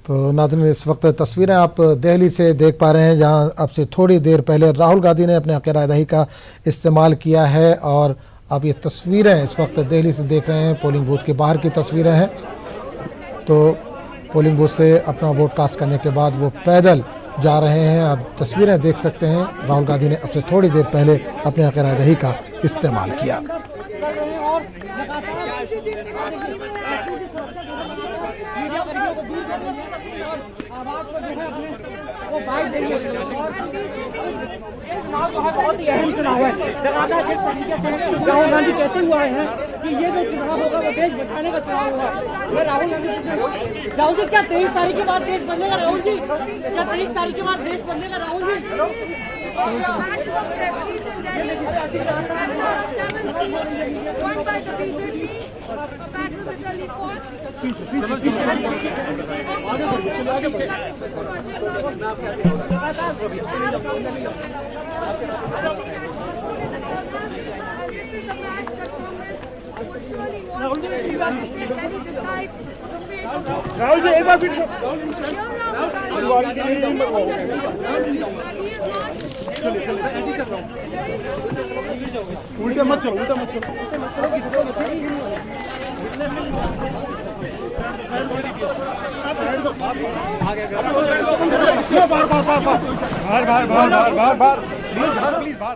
तो नाज़रीन, इस वक्त तस्वीरें आप दिल्ली से देख पा रहे हैं, जहां अब से थोड़ी देर पहले राहुल गांधी ने अपने हक़ रायदही का इस्तेमाल किया है। और अब ये तस्वीरें इस वक्त दिल्ली से देख रहे हैं, पोलिंग बूथ के बाहर की तस्वीरें हैं। तो पोलिंग बूथ से अपना वोट कास्ट करने के बाद वो पैदल जा रहे हैं। आप तस्वीरें देख सकते हैं, राहुल गांधी ने अब से थोड़ी देर पहले अपने हक़ रायदही का इस्तेमाल किया। बहुत ही अहम चुनाव है। लगातार जिस तरीके से राहुल गांधी कहते हुए आए हैं कि ये जो चुनाव होगा वो देश बचाने का चुनाव होगा। राहुल जी, क्या 23 तारीख के बाद देश बनेगा? राहुल जी, क्या 23 तारीख के बाद देश बनेगा? राहुल जी, राहुल जी एक बार फिर उल्टे मत चलो, उल्टे मत चलो। बार बार बार बार बार बार बार बार बार बार प्लीज बार